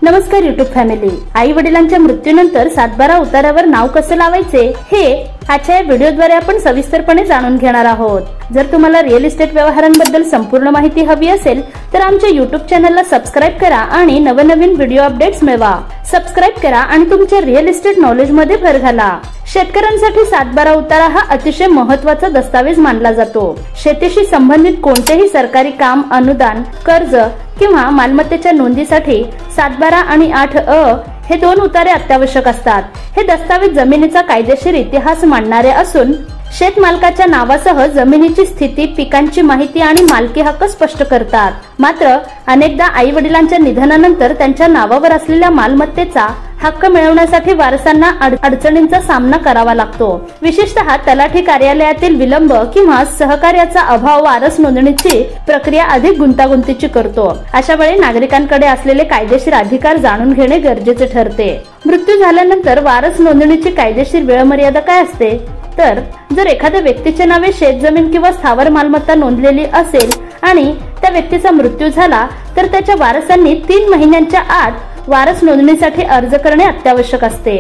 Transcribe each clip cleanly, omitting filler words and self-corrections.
नमस्कार YouTube family. आई वडिलांच्या मृत्यूनंतर सातबारा उतारावर नाव कसं लावायचे हे आजच्या या व्हिडिओद्वारे आपण सविस्तरपणे जाणून घेणार आहोत. जर तुम्हाला रिअल इस्टेट व्यवहारांबद्दल संपूर्ण माहिती हवी असेल तर आमच्या युट्यूब चॅनलला सबस्क्राईब करा आणि नवनवीन व्हिडिओ अपडेट्स मिळवा. सबस्क्राईब करा आणि तुमच्या रिअल इस्टेट नॉलेज मध्ये भर घाला. शेतकऱ्यांसाठी सातबारा उतारा हा अतिशय महत्त्वाचा दस्तावेज मानला जातो. शेतीशी संबंधित कोणतेही सरकारी काम, अनुदान, कर्ज किंवा मालमत्तेच्या नोंदीसाठी सातबारा आणि 8A हे दोन उतारे अत्यावश्यक असतात. हे दस्तावेज जमिनीचा कायदेशीर इतिहास मांडणारे असून शेतमालकाच्या नावासह जमिनीची स्थिती, पिकांची माहिती आणि मालकी हक्क स्पष्ट करतात. मात्र अनेकदा आई वडिलांच्या निधनानंतर त्यांच्या नावावर असलेल्या मालमत्तेचा हक्क मिळवण्यासाठी वारसांना अडचणींचा सामना करावा लागतो. विशेषतः तलाठी कार्यालयातील विलंब किंवा सहकार्याचा अभाव वारस नोंदणीची प्रक्रिया अधिक गुंतागुंतीची करतो. अशा वेळी नागरिकांकडे असलेले कायदेशीर अधिकार जाणून घेणे गरजेचे ठरते. मृत्यू झाल्यानंतर वारस नोंदणीची कायदेशीर वेळमर्यादा काय असते? तर जर एखाद्या व्यक्तीच्या नावे शेतजमीन किंवा स्थावर मालमत्ता नोंदलेली असेल आणि त्या व्यक्तीचा मृत्यू झाला तर त्याच्या वारसांनी 3 महिन्यांच्या आत वारस नोंदणीसाठी अर्ज करणे अत्यावश्यक असते.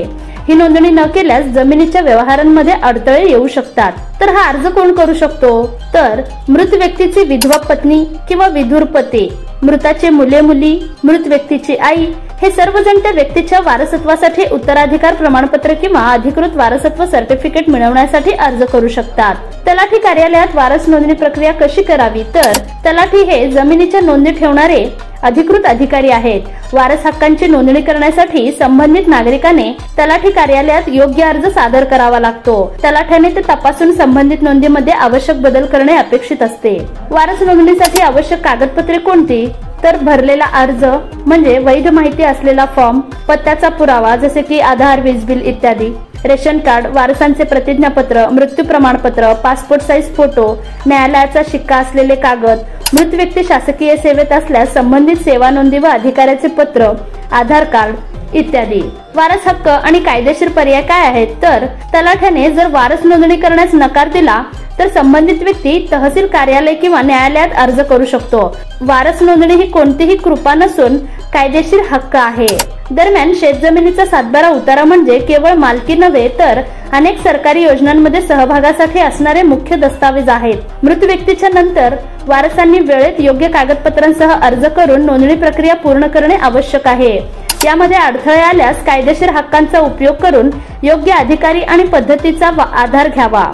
ही नोंदणी न केल्यास जमिनीच्या व्यवहारांमध्ये अडथळे येऊ शकतात. तर हा अर्ज कोण करू शकतो? तर मृत व्यक्तीची विधवा पत्नी किंवा विधुर पती, मृताचे मुले मुली, मृत व्यक्तीची आई हे सर्वजण त्या व्यक्तीच्या वारसत्वासाठी उत्तराधिकार प्रमाणपत्र किंवा अधिकृत वारसत्व सर्टिफिकेट मिळवण्यासाठी अर्ज करू शकतात. तलाठी कार्यालयात वारस नोंदणी प्रक्रिया कशी करावी? तर तलाठी हे जमिनीच्या नोंदी ठेवणारे अधिकृत अधिकारी आहेत. वारस हक्कांची नोंदणी करण्यासाठी संबंधित नागरिकाने तलाठी कार्यालयात योग्य अर्ज सादर करावा लागतो. तलाठ्याने ते तपासून संबंधित नोंदीमध्ये आवश्यक बदल करणे अपेक्षित असते. वारस नोंदणीसाठी आवश्यक कागदपत्रे कोणती? तर भरलेला अर्ज म्हणजे वैध माहिती असलेला फॉर्म, पत्त्याचा पुरावा जसे की आधार, वीज बिल इत्यादी, रेशन कार्ड, वारसांचे प्रतिज्ञापत्र, मृत्यू प्रमाणपत्र, पासपोर्ट साईज फोटो, न्यायालयाचा शिक्का असलेले कागद, मृत व्यक्ती शासकीय सेवेत असल्यास संबंधित सेवा नोंदी व अधिकाऱ्याचे पत्र, आधार कार्ड इत्यादी. वारस हक्क आणि कायदेशीर पर्याय काय आहेत? तर तलाठ्याने जर वारस नोंदणी करण्यास नकार दिला तर संबंधित व्यक्ती तहसील कार्यालय किंवा न्यायालयात अर्ज करू शकतो. वारस नोंदणी ही कोणतीही कृपा नसून कायदेशीर हक्क आहे. दरम्यान शेतजमिनीचा सातबारा उतारा म्हणजे केवळ मालकी नव्हे तर अनेक सरकारी योजनांमध्ये सहभागासाठी असणारे मुख्य दस्तावेज आहेत. मृत व्यक्तीच्या नंतर वारसांनी वेळेत योग्य कागदपत्रांसह अर्ज करून नोंदणी प्रक्रिया पूर्ण करणे आवश्यक आहे. यामध्ये अडथळे आल्यास कायदेशीर हक्कांचा उपयोग करून योग्य अधिकारी आणि पद्धतीचा आधार घ्यावा.